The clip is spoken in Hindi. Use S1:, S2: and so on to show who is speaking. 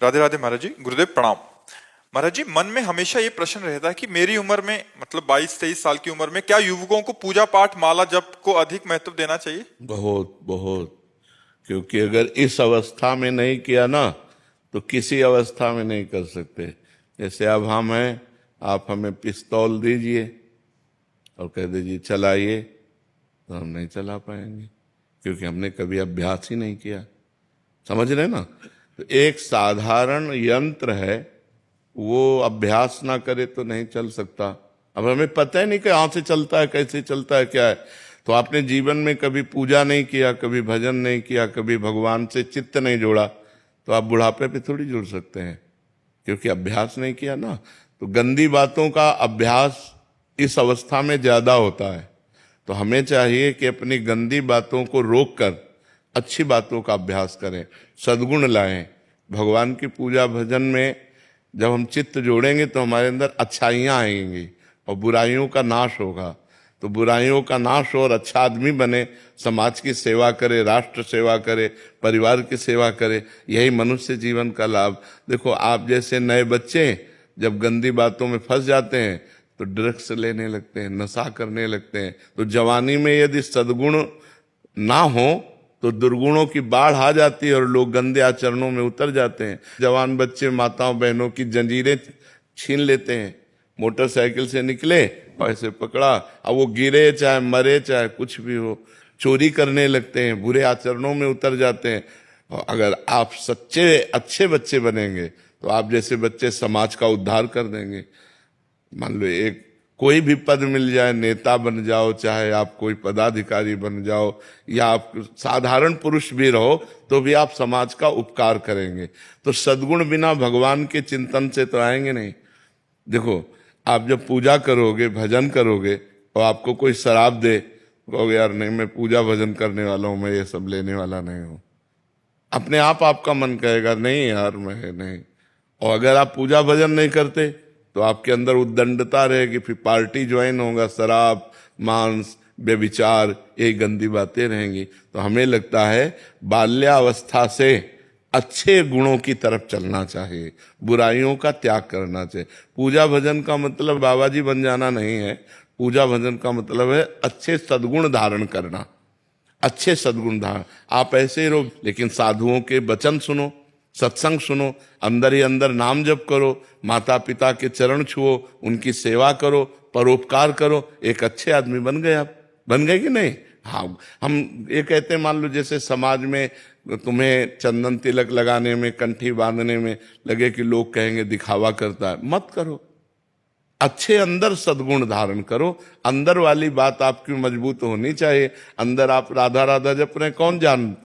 S1: राधे राधे महाराज जी, गुरुदेव प्रणाम। महाराज जी, मन में हमेशा ये प्रश्न रहता है कि मेरी उम्र में मतलब 22-23 साल की उम्र में क्या युवकों को पूजा पाठ माला जप को अधिक महत्व देना चाहिए?
S2: बहुत बहुत। क्योंकि अगर इस अवस्था में नहीं किया ना तो किसी अवस्था में नहीं कर सकते। जैसे अब हम हैं, आप हमें पिस्तौल दीजिए और कह दीजिए चलाइए, तो हम नहीं चला पाएंगे क्योंकि हमने कभी अभ्यास ही नहीं किया। समझ रहे ना? तो एक साधारण यंत्र है, वो अभ्यास ना करे तो नहीं चल सकता। अब हमें पता ही नहीं कि कहाँ से चलता है, कैसे चलता है, क्या है। तो आपने जीवन में कभी पूजा नहीं किया, कभी भजन नहीं किया, कभी भगवान से चित्त नहीं जोड़ा, तो आप बुढ़ापे पे थोड़ी जुड़ सकते हैं, क्योंकि अभ्यास नहीं किया ना। तो गंदी बातों का अभ्यास इस अवस्था में ज्यादा होता है। तो हमें चाहिए कि अपनी गंदी बातों को रोककर अच्छी बातों का अभ्यास करें, सद्गुण लाएं। भगवान की पूजा भजन में जब हम चित्त जोड़ेंगे तो हमारे अंदर अच्छाइयाँ आएंगी और बुराइयों का नाश होगा। तो बुराइयों का नाश हो और अच्छा आदमी बने, समाज की सेवा करे, राष्ट्र सेवा करे, परिवार की सेवा करे, यही मनुष्य जीवन का लाभ। देखो, आप जैसे नए बच्चे जब गंदी बातों में फंस जाते हैं तो ड्रग्स लेने लगते हैं, नशा करने लगते हैं। तो जवानी में यदि सद्गुण ना हो तो दुर्गुणों की बाढ़ आ जाती है और लोग गंदे आचरणों में उतर जाते हैं। जवान बच्चे माताओं बहनों की जंजीरें छीन लेते हैं। मोटरसाइकिल से निकले और ऐसे पकड़ा, अब वो गिरे चाहे मरे चाहे कुछ भी हो, चोरी करने लगते हैं, बुरे आचरणों में उतर जाते हैं। और अगर आप सच्चे अच्छे बच्चे बनेंगे तो आप जैसे बच्चे समाज का उद्धार कर देंगे। मान लो एक कोई भी पद मिल जाए, नेता बन जाओ, चाहे आप कोई पदाधिकारी बन जाओ, या आप साधारण पुरुष भी रहो, तो भी आप समाज का उपकार करेंगे। तो सद्गुण बिना भगवान के चिंतन से तो आएंगे नहीं। देखो, आप जब पूजा करोगे, भजन करोगे और आपको कोई शराब दे, कहोगे यार नहीं, मैं पूजा भजन करने वाला हूं, मैं ये सब लेने वाला नहीं हूं। अपने आप आपका मन कहेगा नहीं यार मैं नहीं। और अगर आप पूजा भजन नहीं करते तो आपके अंदर उद्दंडता रहेगी, फिर पार्टी ज्वाइन होगा, शराब, मांस, व्यभिचार, ये गंदी बातें रहेंगी। तो हमें लगता है बाल्यावस्था से अच्छे गुणों की तरफ चलना चाहिए, बुराइयों का त्याग करना चाहिए। पूजा भजन का मतलब बाबा जी बन जाना नहीं है। पूजा भजन का मतलब है अच्छे सद्गुण धारण करना, अच्छे सद्गुण धारण। आप ऐसे ही रहो, लेकिन साधुओं के वचन सुनो, सत्संग सुनो, अंदर ही अंदर नाम जप करो, माता पिता के चरण छुओ, उनकी सेवा करो, परोपकार करो, एक अच्छे आदमी बन गए। आप बन गए कि नहीं? हाँ, हम ये कहते हैं, मान लो जैसे समाज में तुम्हें चंदन तिलक लगाने में, कंठी बांधने में लगे कि लोग कहेंगे दिखावा करता है, मत करो। अच्छे अंदर सद्गुण धारण करो। अंदर वाली बात आपकी मजबूत होनी चाहिए। अंदर आप राधा राधा जप रहे, कौन जान